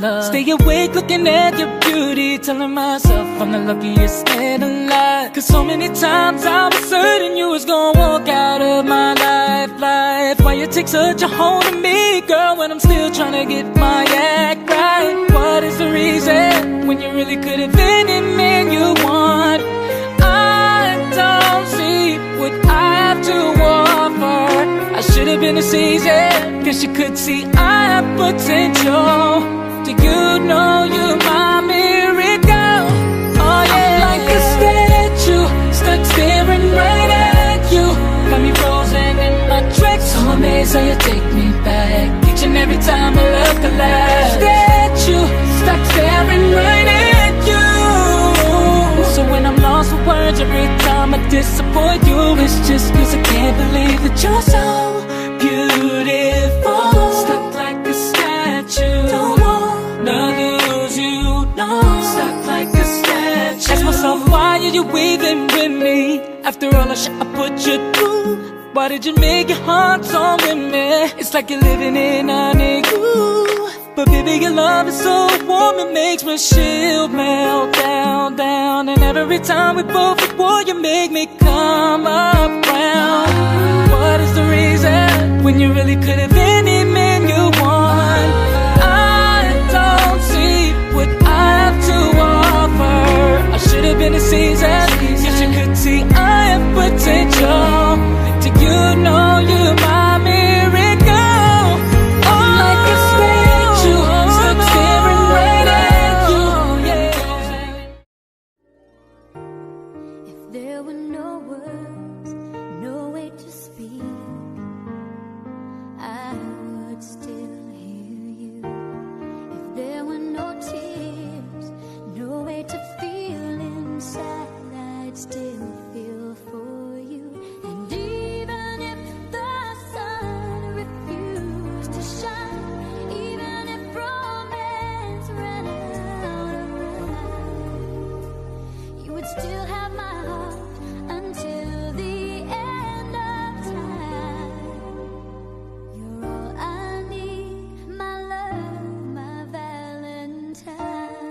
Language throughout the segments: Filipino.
love. Stay awake looking at your beauty, telling myself I'm the luckiest man alive. Cause so many times I was certain you was gonna walk out of my life. Why you take such a hold of me, girl, when I'm still trying to get my act right? What is the reason when you really could have been any man you want? I don't see what I have to offer. I should have been a season, cause you could see I have potential. Do you know you're my miracle? Oh yeah, I'm like a statue, stuck staring right at you. Got me frozen in my tracks, so amazed how you take me back. Each and every time I look alive, statue, stuck staring right at you. So when I'm lost for words, every time I disappoint you, it's just cause I can't believe that you're so beautiful. Stuck like a statue, don't wanna lose you, no. Stuck like a statue. Ask myself, why are you weaving with me? After all the shit I put you through, why did you make your heart so with me? It's like you're living in an igloo. But baby, your love is so warm, it makes my shield melt down, down. And every time we both at war, you make me come around. What is the reason when you really could have been any man you want? I don't see what I have to offer. I should have been a season, cause you could see I have potential. Do you know you're my miracle? Oh, like a statue, stuck staring right at you, yeah. If there were no words, no way to speak, I would still hear you. If there were no tears, no way to feel inside, I'd still feel for you. And even if the sun refused to shine, even if romance ran out of rhyme, you would still have my heart until the end of time. You're all I need, my love, my Valentine.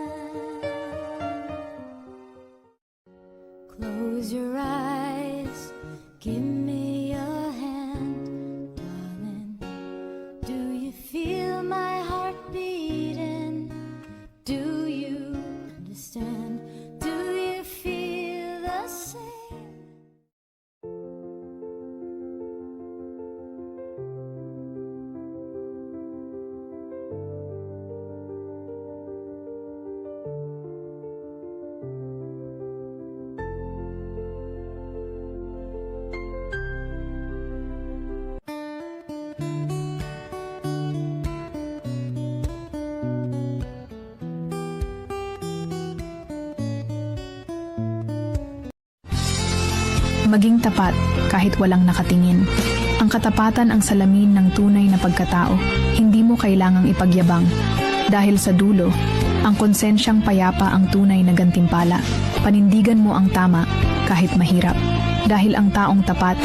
Close your eyes, give me your hand, darling. Do you feel my heart beating? Do you understand? Do you feel the same? Maging tapat kahit walang nakatingin. Ang katapatan ang salamin ng tunay na pagkatao. Hindi mo kailangang ipagyabang. Dahil sa dulo, ang konsensyang payapa ang tunay na gantimpala. Panindigan mo ang tama kahit mahirap. Dahil ang taong tapat,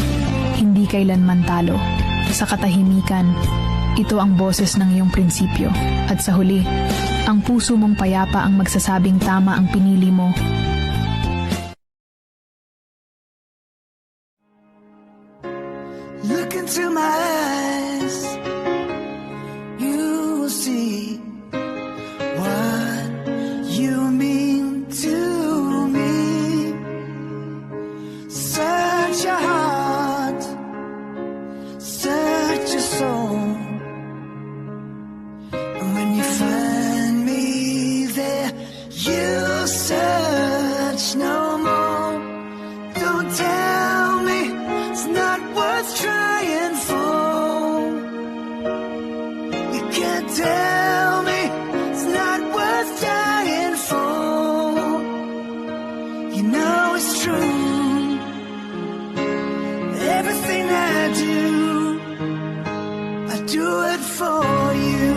hindi kailanman talo. Sa katahimikan, ito ang boses ng iyong prinsipyo. At sa huli, ang puso mong payapa ang magsasabing tama ang pinili mo. Look into my eyes, you will see what you mean to me. Search your heart, search your soul, and when you find me there, you'll search no more. Don't tell me it's not worth trying for. You can't tell me it's not worth dying for. You know it's true. Everything I do it for you.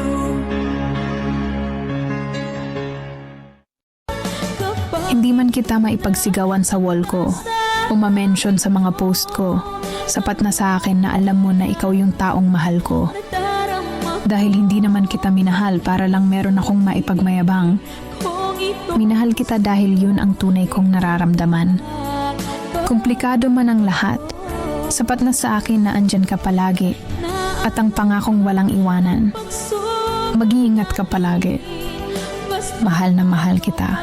Hindi man kita maipagsigawan sa wall ko o ma-mention sa mga post ko, sapat na sa akin na alam mo na ikaw yung taong mahal ko. Dahil hindi naman kita minahal para lang meron akong maipagmayabang. Minahal kita dahil yun ang tunay kong nararamdaman. Komplikado man ang lahat, sapat na sa akin na andyan ka palagi at ang pangakong walang iwanan. Mag-iingat ka palagi. Mahal na mahal kita.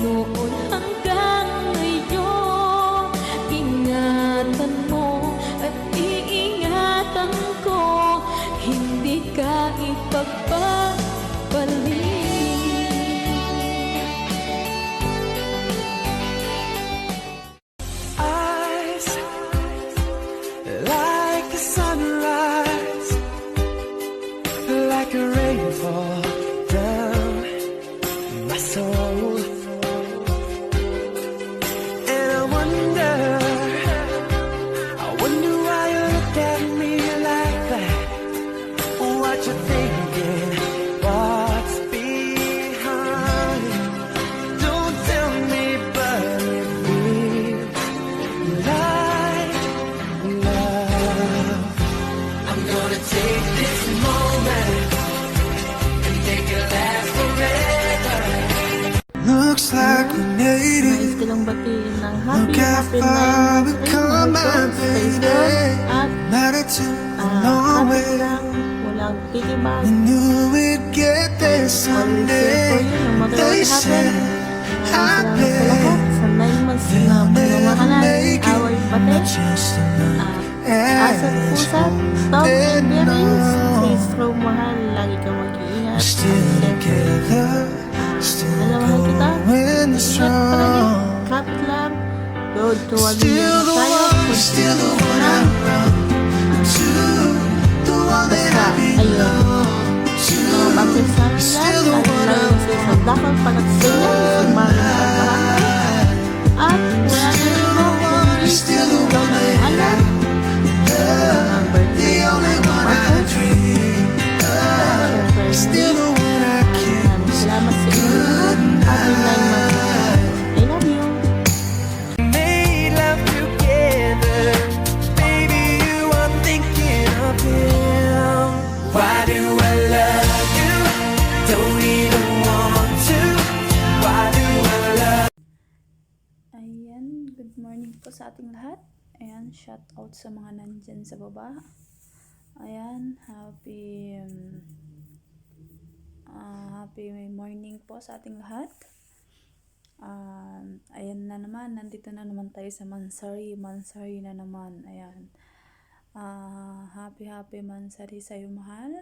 Noon hanggang ngayon, ingatan mo at iingatan ko, hindi ka ipagpapalik. Eyes like the sunrise, like a rainfall down my soul. And I wonder why you look at me like that. What you thinking? What's behind it? Don't tell me, but it feels like love. I'm gonna take this moment and make it last forever. Looks like we made Nais it. ko lang batiin ng Look how happy far 9 we've months come, my stay baby. strong at Matter to long happy way. lang, walang titibag. We knew we'd get there Always there for someday. you, no matter They what said happens. I Salamat sa lahat bet sa 9 months na they'll never pinamamahalan, make it. away pati. Not just enough. Asat pusat, Tom and Berries, stay strong mahal, lagi kang mag-iingat. We're still together, still Nalamahan kita, going ingat strong. palagi, kapit lang. Road to 1 Still million the tayo, one, still the one I run to, the one that I belong to. mga bakit sa amin Still yan, the lagi one lang I sa isang dakal pagkakasinan, sumali sa pagkakasay. At wala na rin mo, kundi Still the ikaw one na I yung alam. Ang the birthday only ng one I Marcos, dream of. Still the one I kiss. maraming salamat sa inyo lahat. Happy 9 months. I love you. Made love together, baby, you are thinking of him. Why do I love you? Don't even want to. Why do I love? Ayan, good morning po sa ating lahat. Ayan, shout out sa mga nandyan sa baba. Ayan, happy morning po sa ating lahat. Ayan na naman, nandito na naman tayo sa Mansari na naman. Ayan, happy Mansari sa'yo, mahal.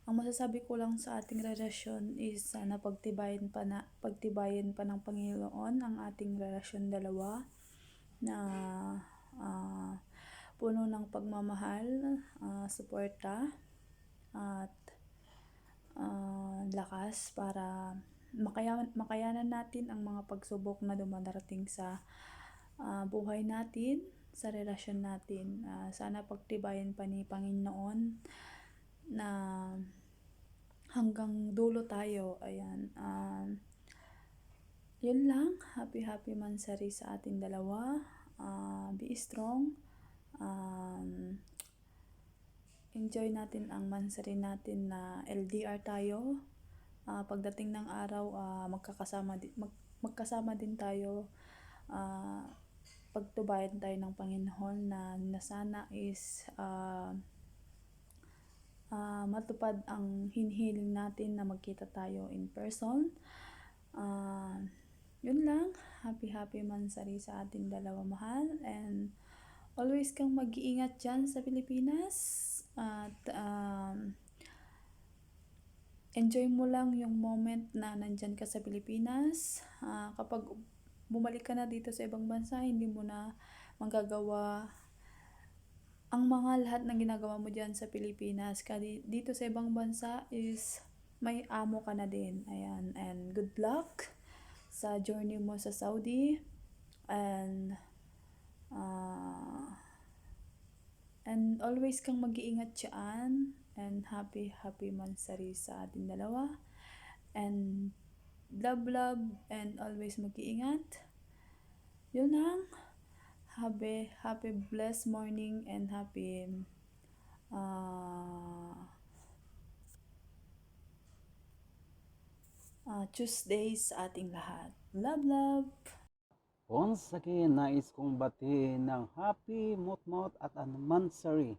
Ang masasabi ko lang sa ating relasyon is sana pagtibayin pa ng Panginoon ang ating relasyon dalawa na puno ng pagmamahal, suporta at lakas para makayanan natin ang mga pagsubok na dumarating sa buhay natin, sa relasyon natin. Sana pagtibayin pa ni Panginoon na hanggang dulo tayo. Ayan, yun lang. Happy Mansari sa ating dalawa. Be strong. Enjoy natin ang Mansari natin na LDR tayo. Pagdating ng araw, magkasama din tayo. Pagtubayan tayo ng Panginoon na sana is matupad ang hinihiling natin na magkita tayo in person. Yun lang. Happy Mansari sa ating dalawa, mahal. And always kang mag-iingat dyan sa Pilipinas. At enjoy mo lang yung moment na nandyan ka sa Pilipinas. Kapag bumalik ka na dito sa ibang bansa, hindi mo na magagawa ang mga lahat ng ginagawa mo dyan sa Pilipinas. Kasi dito sa ibang bansa is may amo ka na din. Ayan. And good luck sa journey mo sa Saudi. And always kang mag-iingat dyan. And happy Mansari sa ating dalawa. And love and always mag-iingat. Yun lang. Happy blessed morning and happy Tuesday sa ating lahat. Love, love! Once again, nais kong batiin ng happy mutmot at anniversary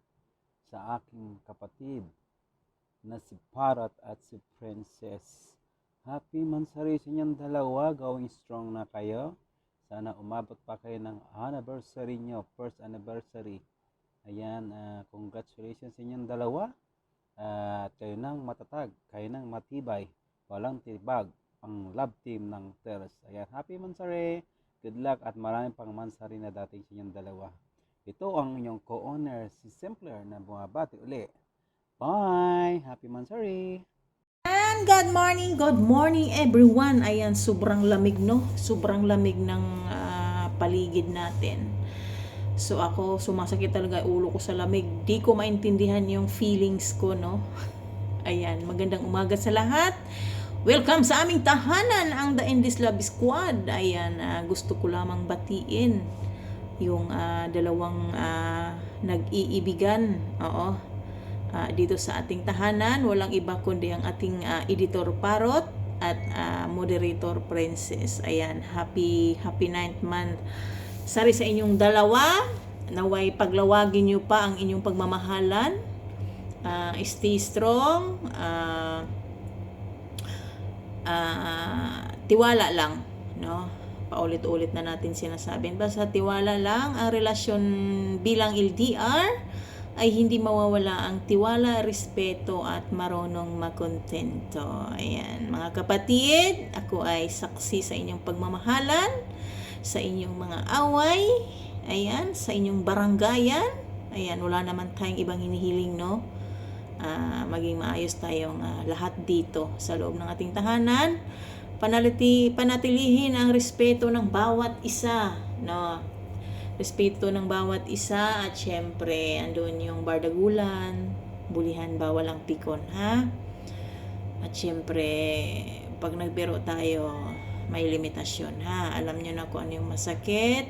sa aking kapatid na si Parrot at si Princess. Happy mansari sa inyong dalawa, going strong na kayo. Sana umabot pa kayo ng anniversary nyo, first anniversary. Ayan, congratulations sa inyong dalawa. At kayo nang matatag, kayo nang matibay, walang tibag ang love team ng TELS. Ayan, happy mansari! Good luck at marami pang mansari na dating sa inyong dalawa. Ito ang inyong co-owner, si Simpler, na bumabati uli. Bye! Happy mansari! And good morning everyone. Ayan, sobrang lamig, no? Sobrang lamig ng paligid natin. So ako, sumasakit talaga ulo ko sa lamig. Di ko maintindihan yung feelings ko, no? Ayan, magandang umaga sa lahat. Welcome sa aming tahanan, ang The Endless Love Squad. Ayan, gusto ko lamang batiin yung dalawang nag-iibigan. Oo. Dito sa ating tahanan, walang iba kundi ang ating editor Parrot at moderator Princess. Ayan, happy 9th month. Sari sa inyong dalawa, naway paglawagin nyo pa ang inyong pagmamahalan. Stay strong. Tiwala lang, no? Paulit-ulit na natin sinasabi. Basta tiwala lang. Ang relasyon bilang LDR ay hindi mawawala ang tiwala, respeto at marunong makontento. Ayan, mga kapatid, ako ay saksi sa inyong pagmamahalan, sa inyong mga away, ayan, sa inyong baranggayan. Ayan, wala naman tayong ibang hinihiling, no? Maging maayos tayong lahat dito sa loob ng ating tahanan. Panatilihin ang respeto ng bawat isa, no? Respeto ng bawat isa at syempre andun yung bardagulan, bulihan bawal ang pikon, ha? At syempre pag nagbiro tayo may limitasyon, ha? Alam nyo na kung ano yung masakit.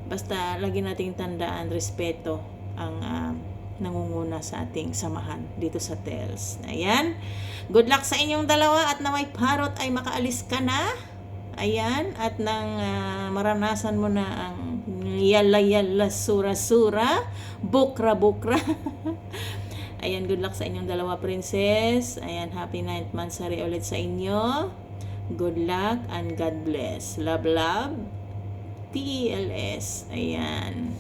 Basta lagi nating tandaan, respeto ang nangunguna sa ating samahan dito sa TELS. Ayan. Good luck sa inyong dalawa at naway Parrot ay makaalis ka na. Ayan. At nang maranasan mo na ang yala-yala, sura-sura, bukra-bukra. Ayan, good luck sa inyong dalawa, Princess. Ayan, happy 9th monthsary ulit sa inyo. Good luck and God bless. Love, love. TELS. Ayan.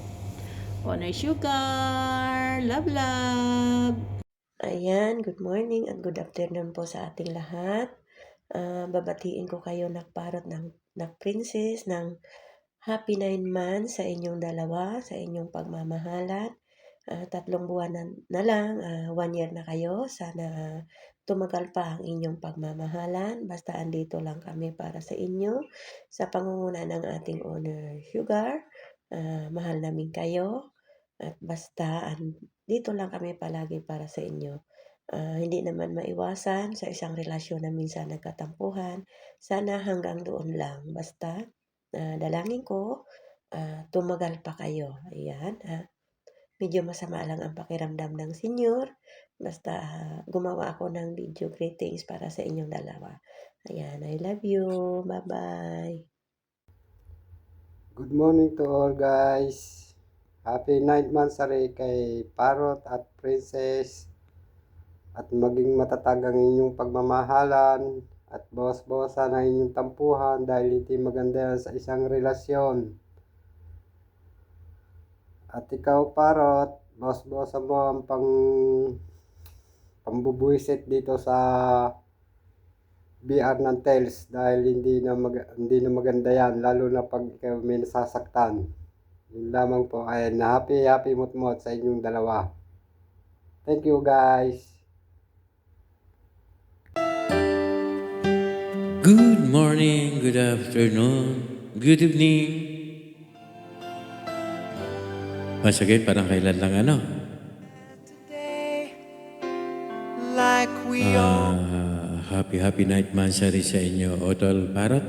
Honor Sugar. Love, love. Ayan, good morning and good afternoon po sa ating lahat. Babatiin ko kayo Parrot ng Princess ng happy 9 months sa inyong dalawa, sa inyong pagmamahalan. 3 buwan na lang, 1 year na kayo. Sana tumagal pa ang inyong pagmamahalan. Basta andito lang kami para sa inyo. Sa pangunguna ng ating owner Sugar, mahal namin kayo. At basta dito lang kami palagi para sa inyo. Hindi naman maiwasan sa isang relasyon na minsan nagkatampuhan. Sana hanggang doon lang. Basta dalangin ko tumagal pa kayo. Ayan. Medyo masama lang ang pakiramdam ng senior. Basta gumawa ako ng video greetings para sa inyong dalawa. Ayan. I love you. Bye-bye. Good morning to all guys. Happy 9th monthsary kay Parrot at Princess. At maging matatag ang inyong pagmamahalan at bawas-bawasan ang inyong tampuhan dahil hindi maganda yan sa isang relasyon. At ikaw Parrot, bawas-bawasan mo ang pambubuisit dito sa BR ng TELS dahil hindi na maganda yan, lalo na pag ikaw may nasasaktan. Yun lamang po ay happy mutmot sa inyong dalawa. Thank you guys. Good morning, good afternoon, good evening. Masakit, parang kailan lang ano. Like we Happy 9th monthsary sa inyo, Otol Parrot.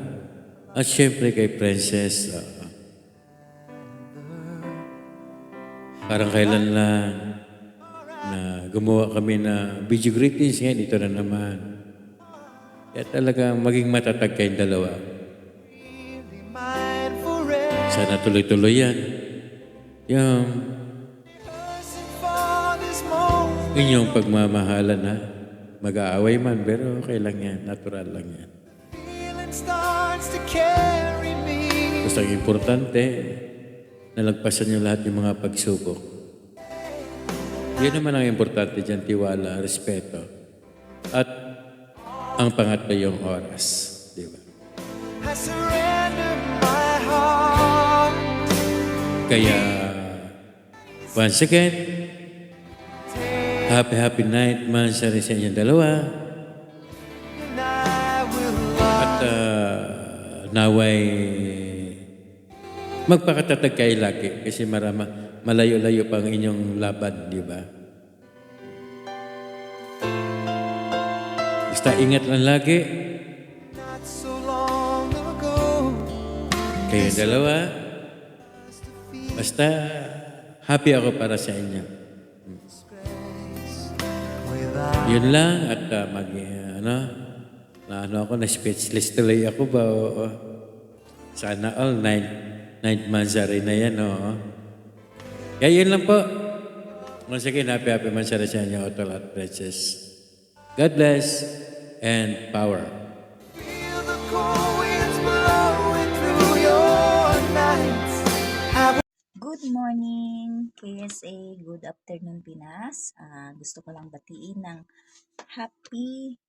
At syempre kay Princess, parang kailan lang na gumawa kami na video greetings. Ngayon, ito na naman. Kaya talagang maging matatag kayong dalawa. Mine forever. Sana tuloy-tuloy yan. Yung For this moment. inyong pagmamahalan ha. Mag-aaway man, pero okay lang yan. Natural lang yan. Feeling starts to carry me. Basta ang importante, nalagpasan niyo lahat yung mga pagsubok. Yan naman ang importante dyan, tiwala, respeto. At ang pangatlo yung oras. Di ba? I surrender my heart. Kaya, once again, happy night man sa rin sa inyong dalawa. And I will love. At naway magpakatatag kayo lagi kasi malayo-layo pa ang inyong laban, di ba? Basta ingat lang lagi. Not so long ago. Kayo dalawa. Basta happy ako para sa inyo. Yun lang at ako na speechless tuloy ako ba? Oo. Sana all ninth Mansari na yan, oo. Kaya yun lang po. Once again, happy Mansari sa inyo, Otol at Princess. God bless and power. Feel the cold winds blowing through your nights. Good morning, KSA. Good afternoon, Pinas. Gusto ko lang batiin ng happy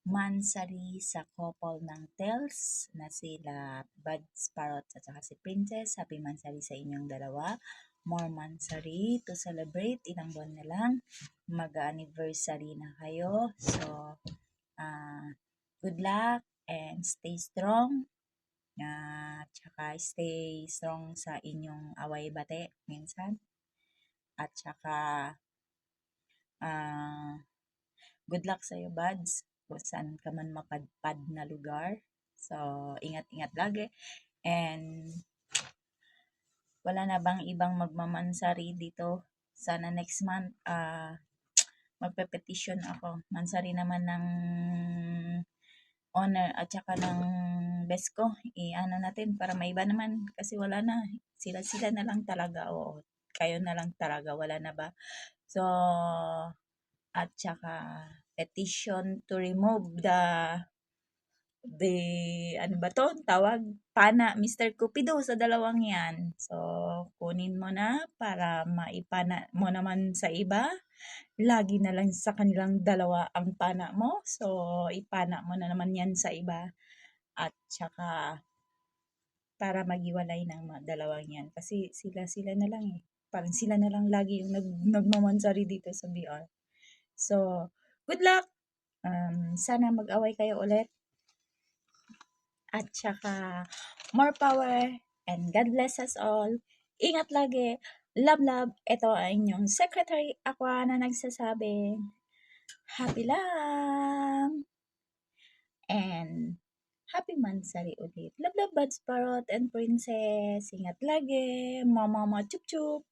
Mansari sa couple ng Tels na sila Buds Parrot at saka si Princess. Happy Mansari sa inyong dalawa. More Mansari to celebrate. Ilang buwan na lang. Mag-anniversary na kayo. So, good luck and stay strong. Tsaka stay strong sa inyong away bate minsan. At tsaka good luck sa iyo, Buds, kung saan ka man mapadpad na lugar. So, ingat-ingat lagi. And wala na bang ibang magmamansari dito? Sana next month magpe-petition ako. Mansari naman ng honor at saka ng best ko. Ano natin para maiba naman kasi wala na. Sila na lang talaga o kayo na lang talaga. Wala na ba? So, at saka petition to remove the ano ba to? Tawag? Pana, Mr. Cupido sa dalawang yan. So, kunin mo na para maipana mo naman sa iba. Lagi na lang sa kanilang dalawa ang pana mo. So, ipana mo na naman yan sa iba. At saka, para magiwalay ng mga dalawang yan. Kasi sila na lang eh. Parang sila na lang lagi yung nagmamansari dito sa BR. So, good luck! Sana mag-away kayo ulit. At saka, more power and God bless us all. Ingat lagi. Love. Ito ay inyong Secretary Aqua na nagsasabi, happy lang! And happy Mansari ulit. Love, Buds Parrot and Princess. Ingat lagi. Mama, chup-chup.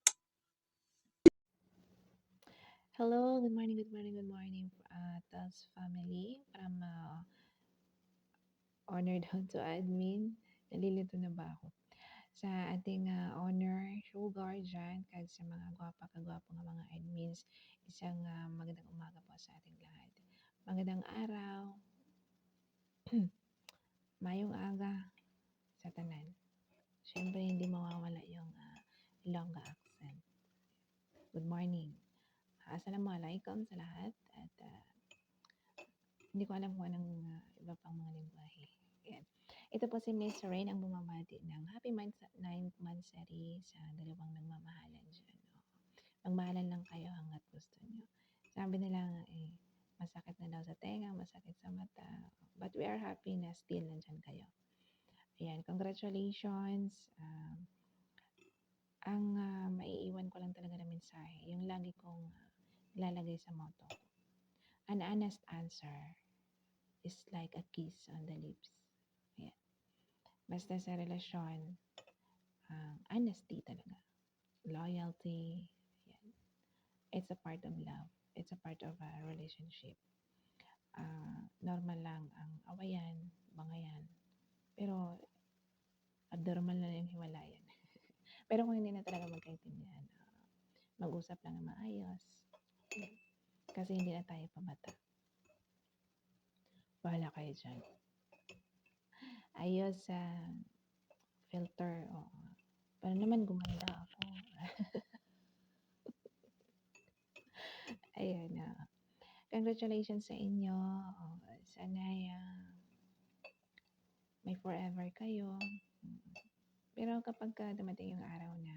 Hello, good morning, Tels family. From honored to admin. Nalilito na ba ako? Sa ating honor show guardian, kahit sa mga kagwapo ng mga admins, isang magandang umaga po sa ating lahat. Magandang araw. Mayong aga sa tanan. Siyempre, hindi mawawala yung Ilongga accent. Good morning. Assalamualaikum sa lahat. At hindi ko alam kung anong iba pang mga lingwahe. Yan. Ito po si Miss Rain ang bumabati ng happy 9th Mansari sa dalawang nagmamahalan dyan. Magmahalan lang kayo hanggat gusto nyo. Sabi nila masakit na daw sa tenga, masakit sa mata. But we are happy na still nandyan kayo. Ayan, congratulations. Ang maiiwan ko lang talaga na mensahe, yung lagi kong ilalagay sa motto. An honest answer is like a kiss on the lips. Ayan. Basta sa relasyon, honesty talaga. Loyalty. Ayan. It's a part of love. It's a part of a relationship. Normal lang ang awayan, bangayan. Pero abnormal na yung hiwalayan. Pero kung hindi na talaga magkaintindihan, mag-usap lang na maayos. Kasi hindi na tayo pabata. Bahala kayo dyan. Ayos sa filter. Para naman gumanda ako. Ayan na. Congratulations sa inyo. Sana may forever kayo. Pero kapag dumating yung araw na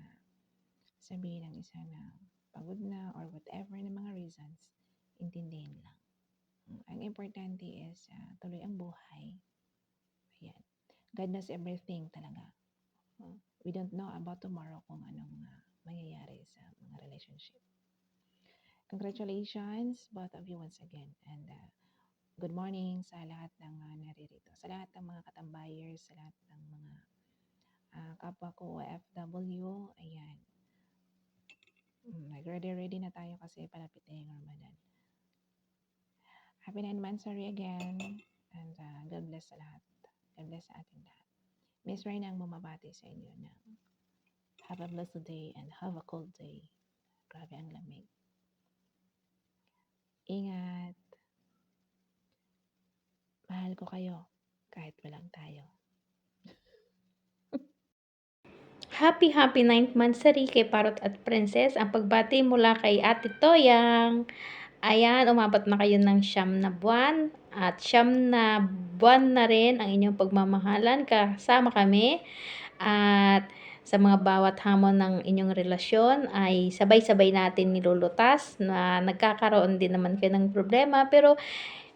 sabihin ng isa na pagod na or whatever na mga reasons, intindihin lang. Ang importante is tuloy ang buhay. Ayan. God knows everything talaga. We don't know about tomorrow kung anong mangyayari sa mga relationship. Congratulations, both of you once again. And good morning sa lahat ng naririto. Sa lahat ng mga katambayers, sa lahat ng mga kapwa ko OFW. Ayan. Nag-ready na tayo kasi palapit na yung Ramadan. Happy 9 monthsary again. And God bless sa lahat. God bless sa ating lahat. Miss Reyna ang bumabati sa inyo na have a blessed day and have a cold day. Grabe ang lamig. Ingat. Mahal ko kayo kahit walang tayo. Happy 9th monthsary kay Parrot at Princess. Ang pagbati mula kay Ate Toyang. Ayan, umabot na kayo ng 9 na buwan. At 9 na buwan na rin ang inyong pagmamahalan. Kasama kami. At sa mga bawat hamon ng inyong relasyon ay sabay-sabay natin nilulutas na nagkakaroon din naman kayo ng problema. Pero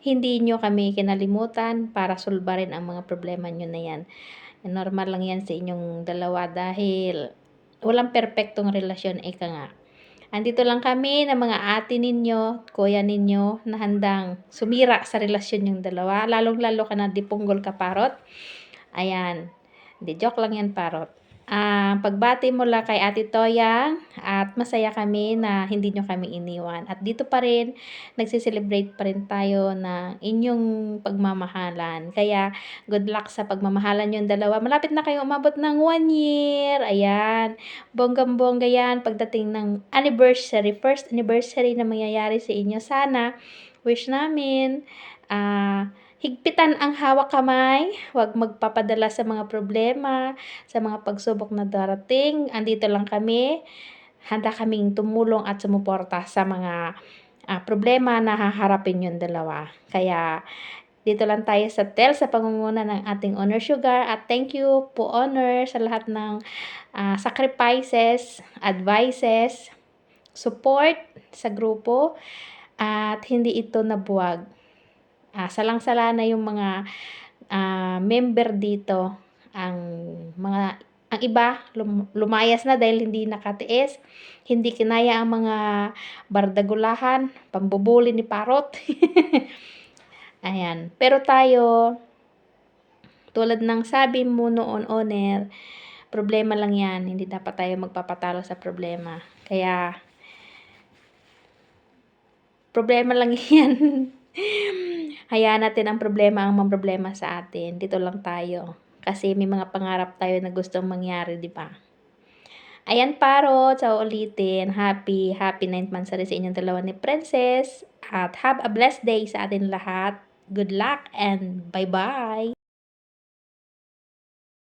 hindi nyo kami kinalimutan para sulbarin ang mga problema nyo na yan. Normal lang yan sa inyong dalawa dahil walang perpektong relasyon, ika nga. Andito lang kami na mga ate ninyo, kuya ninyo na handang sumira sa relasyon yung dalawa. Lalong-lalo ka na dipunggol ka, Parrot. Ayan. Hindi, joke lang yan, Parrot. Pagbati mula kay Ate Toyang at masaya kami na hindi nyo kami iniwan. At dito pa rin, nagsiselebrate pa rin tayo ng inyong pagmamahalan. Kaya, good luck sa pagmamahalan yung dalawa. Malapit na kayo umabot ng 1 year. Ayan. Bonggang-bongga yan pagdating ng anniversary, first anniversary na mangyayari sa inyo. Sana, wish namin, higpitan ang hawak kamay, huwag magpapadala sa mga problema, sa mga pagsubok na darating. Andito lang kami, handa kaming tumulong at sumuporta sa mga problema na haharapin yung dalawa. Kaya dito lang tayo sa TEL sa pangunguna ng ating Honor Sugar. At thank you po, Honor, sa lahat ng sacrifices, advices, support sa grupo. At hindi ito nabuwag. Salang-sala na yung mga member dito. Ang iba lumayas na dahil hindi nakatiis. Hindi kinaya ang mga bardagulahan, pambubuli ni Parrot. Ayan. Pero tayo, tulad ng sabi mo noon, Honor, problema lang yan. Hindi dapat tayo magpapatalo sa problema. Kaya, problema lang yan. Hayaan natin ang problema ang mamroblema sa atin. Dito lang tayo. Kasi may mga pangarap tayo na gustong mangyari, di ba? Ayan, Parrot, sa ulitin. Happy 9th monthsary sa inyong dalawa ni Princess. At have a blessed day sa atin lahat. Good luck and bye-bye!